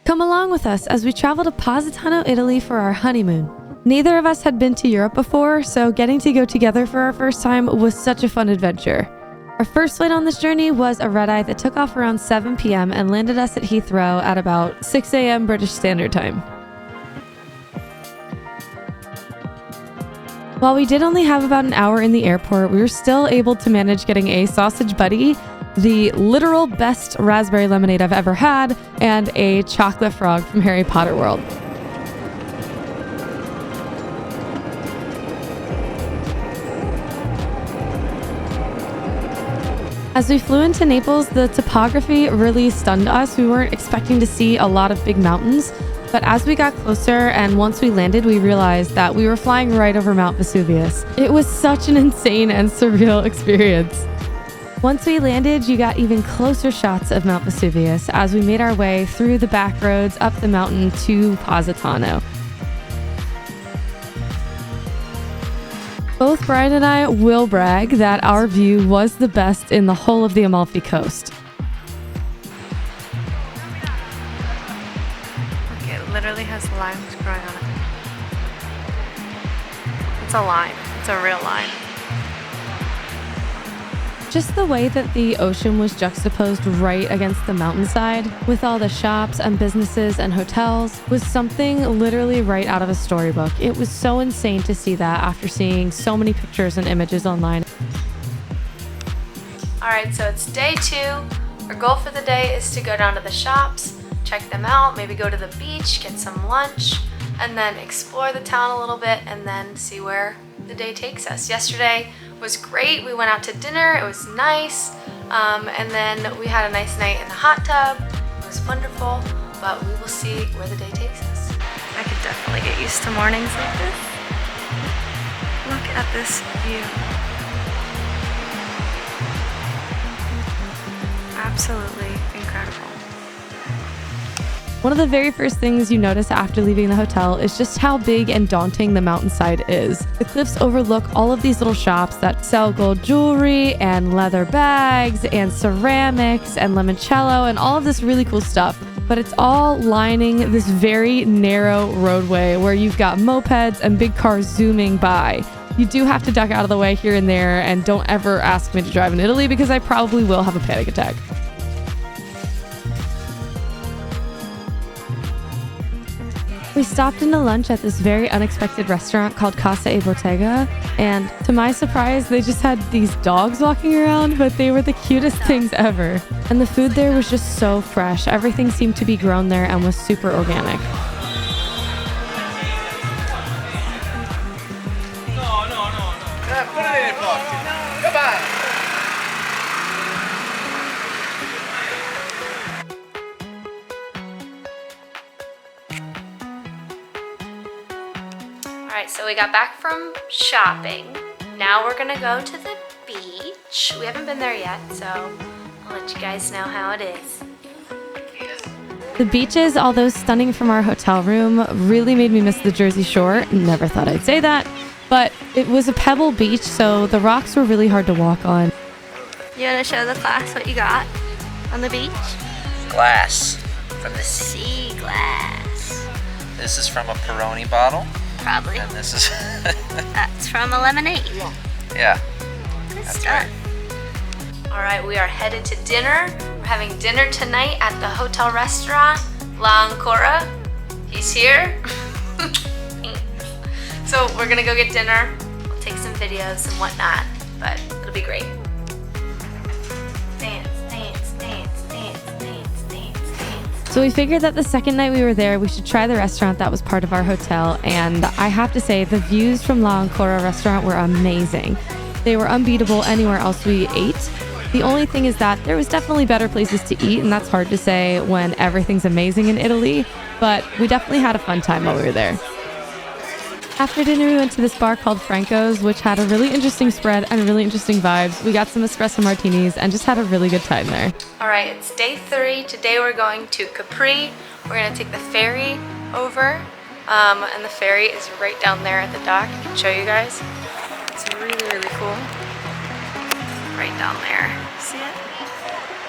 Come along with us as we travel to Positano, Italy for our honeymoon. Neither of us had been to Europe before, so getting to go together for our first time was such a fun adventure. Our first flight on this journey was a red-eye that took off around 7 p.m. and landed us at Heathrow at about 6 a.m. British Standard Time. While we did only have about an hour in the airport, we were still able to manage getting a sausage buddy, the literal best raspberry lemonade I've ever had, and a chocolate frog from Harry Potter World. As we flew into Naples, the topography really stunned us. We weren't expecting to see a lot of big mountains, but as we got closer and once we landed, we realized that we were flying right over Mount Vesuvius. It was such an insane and surreal experience. Once we landed, you got even closer shots of Mount Vesuvius as we made our way through the back roads up the mountain to Positano. Both Brian and I will brag that our view was the best in the whole of the Amalfi coast. Look, it literally has limes growing on it. It's a lime. It's a real lime. Just the way that the ocean was juxtaposed right against the mountainside, with all the shops and businesses and hotels, was something literally right out of a storybook. It was so insane to see that after seeing so many pictures and images online. Alright, so it's day 2. Our goal for the day is to go down to the shops, check them out, maybe go to the beach, get some lunch, and then explore the town a little bit and then see where the day takes us. Yesterday was great. We went out to dinner. It was nice. And then we had a nice night in the hot tub. It was wonderful, but we will see where the day takes us. I could definitely get used to mornings like this. Look at this view. Absolutely incredible. One of the very first things you notice after leaving the hotel is just how big and daunting the mountainside is. The cliffs overlook all of these little shops that sell gold jewelry and leather bags and ceramics and limoncello and all of this really cool stuff. But it's all lining this very narrow roadway where you've got mopeds and big cars zooming by. You do have to duck out of the way here and there, and don't ever ask me to drive in Italy because I probably will have a panic attack. We stopped into lunch at this very unexpected restaurant called Casa e Bottega, and to my surprise, they just had these dogs walking around, but they were the cutest things ever. And the food there was just so fresh. Everything seemed to be grown there and was super organic. Alright, so we got back from shopping. Now we're gonna go to the beach. We haven't been there yet, so I'll let you guys know how it is. The beaches, although stunning from our hotel room, really made me miss the Jersey Shore. Never thought I'd say that, but it was a pebble beach, so the rocks were really hard to walk on. You wanna show the class what you got on the beach? Glass from the Sea glass. This is from a Peroni bottle. Probably. And this is That's from a lemonade. yeah. Good That's stuff. Alright, we are headed to dinner. We're having dinner tonight at the hotel restaurant, La Ancora. He's here. So we're gonna go get dinner. We'll take some videos and whatnot, but it'll be great. Dance, dance, dance, dance, dance, dance, dance. So we figured that the second night we were there, we should try the restaurant that was part of our hotel, and I have to say, the views from La Ancora restaurant were amazing. They were unbeatable anywhere else we ate. The only thing is that there was definitely better places to eat, and that's hard to say when everything's amazing in Italy, but we definitely had a fun time while we were there. After dinner, we went to this bar called Franco's, which had a really interesting spread and really interesting vibes. We got some espresso martinis and just had a really good time there. Alright, it's day 3. Today we're going to Capri. We're going to take the ferry over, and the ferry is right down there at the dock. I can show you guys. It's really, really cool. Right down there. See it?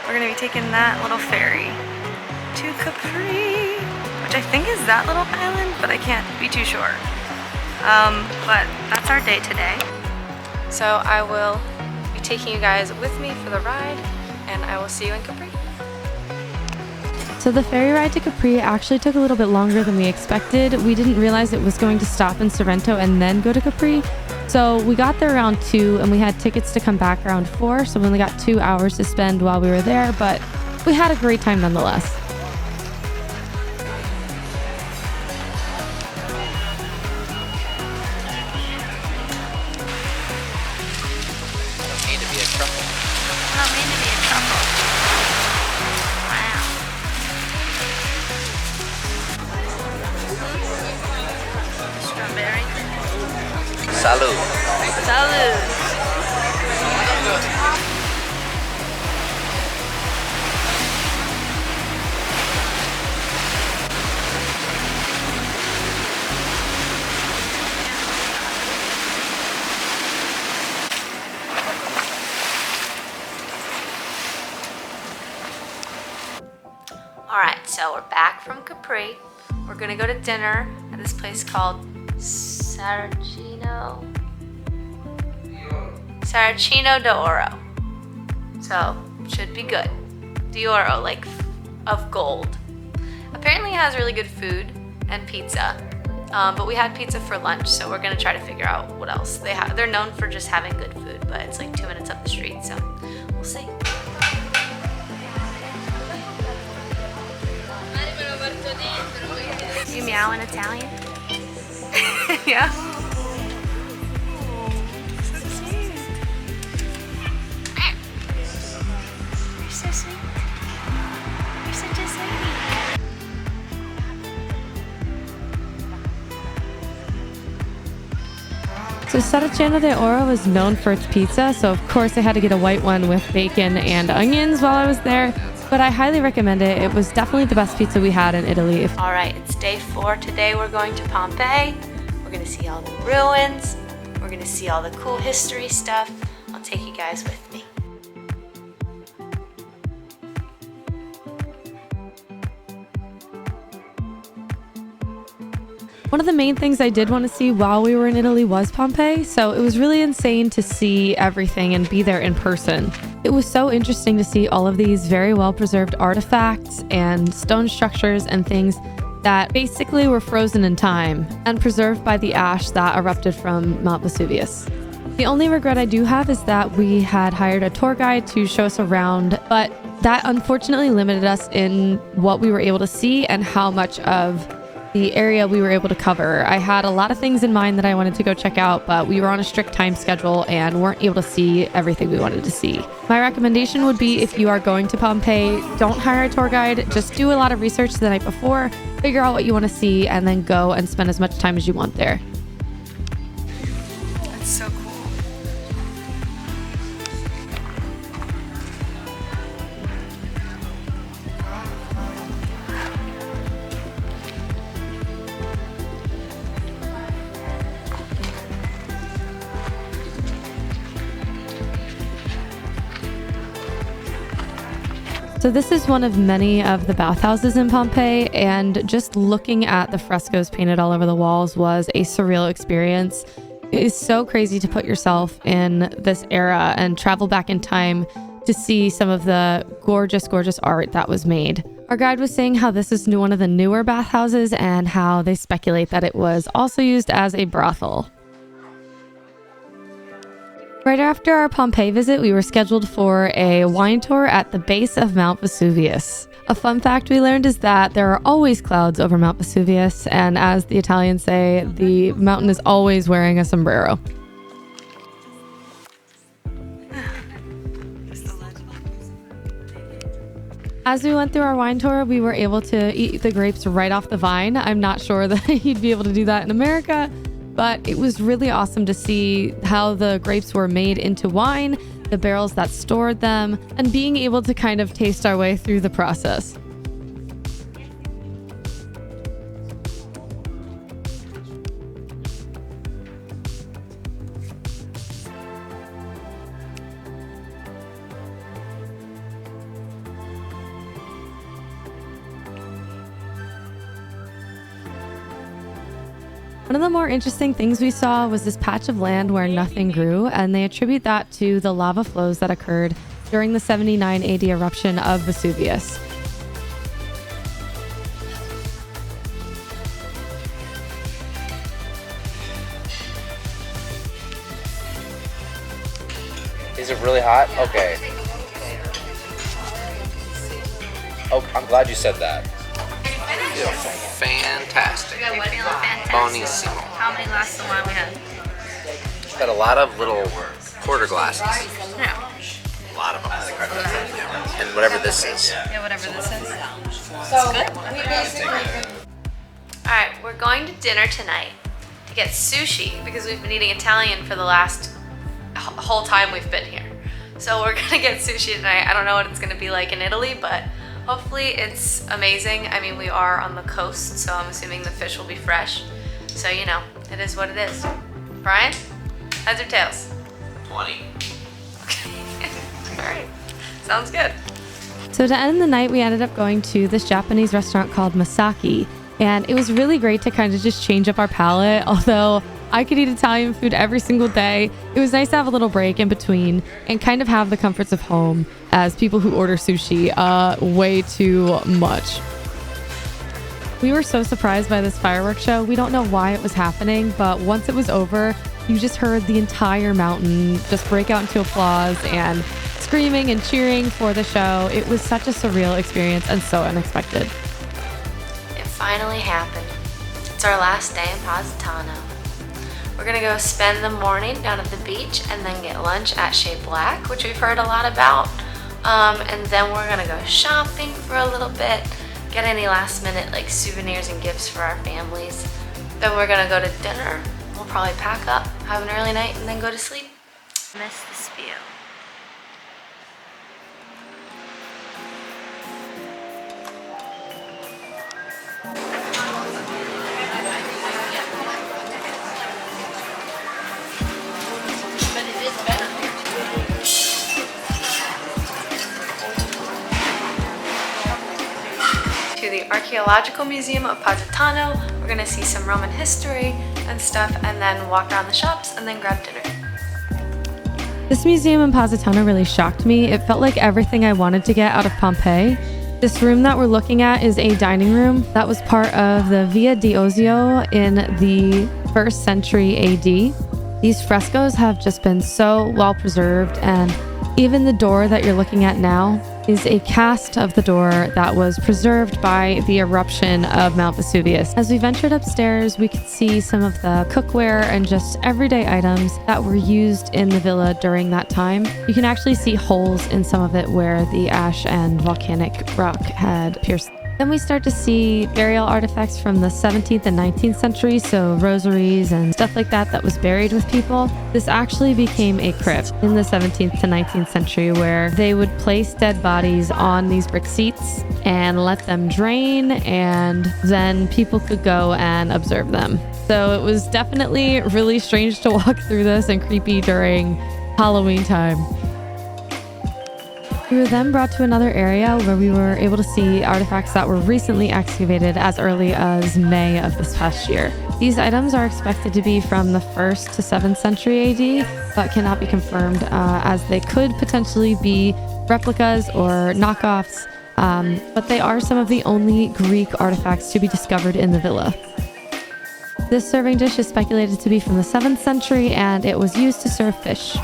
We're going to be taking that little ferry. to Capri, which I think is that little island, but I can't be too sure. But that's our day today. So I will be taking you guys with me for the ride, and I will see you in Capri. So the ferry ride to Capri actually took a little bit longer than we expected. We didn't realize it was going to stop in Sorrento and then go to Capri. So we got there around 2 and we had tickets to come back around 4. So we only got 2 hours to spend while we were there, but we had a great time nonetheless. Need to be a truffle. Not mean to be a truffle. Wow. Strawberry. Salud. Salud. Alright, so we're back from Capri. We're gonna go to dinner at this place called Saracino d'Oro. So, should be good. D'Oro, like of gold. Apparently it has really good food and pizza. But we had pizza for lunch, so we're gonna try to figure out what else they have. They're known for just having good food, but it's like 2 minutes up the street, so we'll see. You meow in Italian? Yeah. So sweet. You're so sweet. You're such a sweetie. So Saraceno d'Oro is known for its pizza, so of course I had to get a white one with bacon and onions while I was there. But I highly recommend it. It was definitely the best pizza we had in Italy. All right, it's day 4. Today we're going to Pompeii. We're gonna see all the ruins. We're gonna see all the cool history stuff. I'll take you guys with me. One of the main things I did want to see while we were in Italy was Pompeii, so it was really insane to see everything and be there in person. It was so interesting to see all of these very well preserved artifacts and stone structures and things that basically were frozen in time and preserved by the ash that erupted from Mount Vesuvius. The only regret I do have is that we had hired a tour guide to show us around, but that unfortunately limited us in what we were able to see and how much of the area we were able to cover. I had a lot of things in mind that I wanted to go check out, but we were on a strict time schedule and weren't able to see everything we wanted to see. My recommendation would be, if you are going to Pompeii, don't hire a tour guide. Just do a lot of research the night before, figure out what you want to see, and then go and spend as much time as you want there. That's so cool. So this is one of many of the bathhouses in Pompeii, and just looking at the frescoes painted all over the walls was a surreal experience. It is so crazy to put yourself in this era and travel back in time to see some of the gorgeous, gorgeous art that was made. Our guide was saying how this is one of the newer bathhouses and how they speculate that it was also used as a brothel. Right after our Pompeii visit, we were scheduled for a wine tour at the base of Mount Vesuvius. A fun fact we learned is that there are always clouds over Mount Vesuvius, and as the Italians say, the mountain is always wearing a sombrero. As we went through our wine tour, we were able to eat the grapes right off the vine. I'm not sure that you'd be able to do that in America, but it was really awesome to see how the grapes were made into wine, the barrels that stored them, and being able to kind of taste our way through the process. One of the more interesting things we saw was this patch of land where nothing grew, and they attribute that to the lava flows that occurred during the 79 AD eruption of Vesuvius. Is it really hot? Okay. Oh, I'm glad you said that. Fantastic. Bonissimo. How many glasses of wine we had? Got a lot of little quarter glasses. Yeah. A lot of them. And whatever this is. Yeah, whatever this is. So good. Alright, we're going to dinner tonight to get sushi because we've been eating Italian for the last whole time we've been here. So we're gonna get sushi tonight. I don't know what it's gonna be like in Italy, but hopefully it's amazing. I mean, we are on the coast, so I'm assuming the fish will be fresh. So, you know, it is what it is. Brian, heads or tails? 20. All right, sounds good. So to end the night, we ended up going to this Japanese restaurant called Masaki, and it was really great to kind of just change up our palate. Although I could eat Italian food every single day, it was nice to have a little break in between and kind of have the comforts of home, as people who order sushi way too much. We were so surprised by this fireworks show. We don't know why it was happening, but once it was over, you just heard the entire mountain just break out into applause and screaming and cheering for the show. It was such a surreal experience and so unexpected. It finally happened. It's our last day in Positano. We're gonna go spend the morning down at the beach and then get lunch at Chez Black, which we've heard a lot about. And then we're gonna go shopping for a little bit, get any last minute like souvenirs and gifts for our families. Then we're gonna go to dinner. We'll probably pack up, have an early night, and then go to sleep. Miss this view. To the Archaeological Museum of Positano. We're gonna see some Roman history and stuff, and then walk around the shops and then grab dinner. This museum in Positano really shocked me. It felt like everything I wanted to get out of Pompeii. This room that we're looking at is a dining room that was part of the Via di Ozio in the 1st century AD. These frescoes have just been so well preserved, and even the door that you're looking at now is a cast of the door that was preserved by the eruption of Mount Vesuvius. As we ventured upstairs, we could see some of the cookware and just everyday items that were used in the villa during that time. You can actually see holes in some of it where the ash and volcanic rock had pierced. Then we start to see burial artifacts from the 17th and 19th century, so rosaries and stuff like that that was buried with people. This actually became a crypt in the 17th to 19th century where they would place dead bodies on these brick seats and let them drain, and then people could go and observe them. So it was definitely really strange to walk through this and creepy during Halloween time. We were then brought to another area where we were able to see artifacts that were recently excavated as early as May of this past year. These items are expected to be from the 1st to 7th century AD, but cannot be confirmed as they could potentially be replicas or knockoffs, but they are some of the only Greek artifacts to be discovered in the villa. This serving dish is speculated to be from the 7th century, and it was used to serve fish.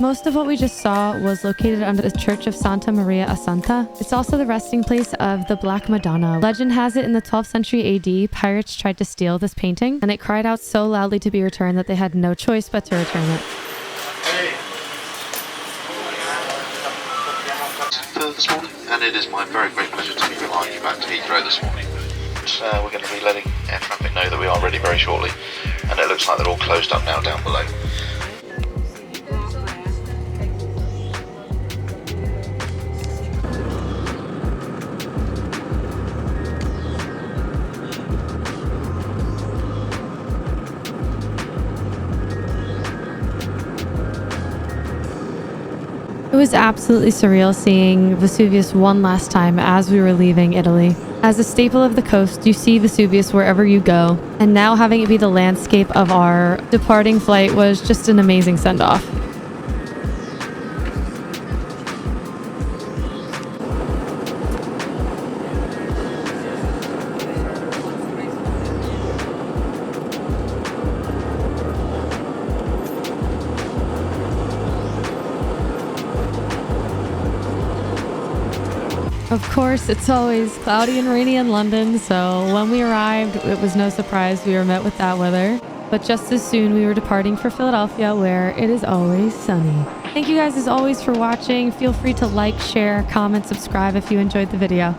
Most of what we just saw was located under the Church of Santa Maria Assunta. It's also the resting place of the Black Madonna. Legend has it in the 12th century AD, pirates tried to steal this painting, and it cried out so loudly to be returned that they had no choice but to return it. This morning, and it is my very great pleasure to be flying you back to Heathrow this morning. We're going to be letting air traffic know that we are ready very shortly, and it looks like they're all closed up now down below. It was absolutely surreal seeing Vesuvius one last time as we were leaving Italy. As a staple of the coast, you see Vesuvius wherever you go, and now having it be the landscape of our departing flight was just an amazing send-off. Of course, it's always cloudy and rainy in London, so when we arrived, it was no surprise we were met with that weather. But just as soon, we were departing for Philadelphia, where it is always sunny. Thank you guys as always for watching. Feel free to like, share, comment, subscribe if you enjoyed the video.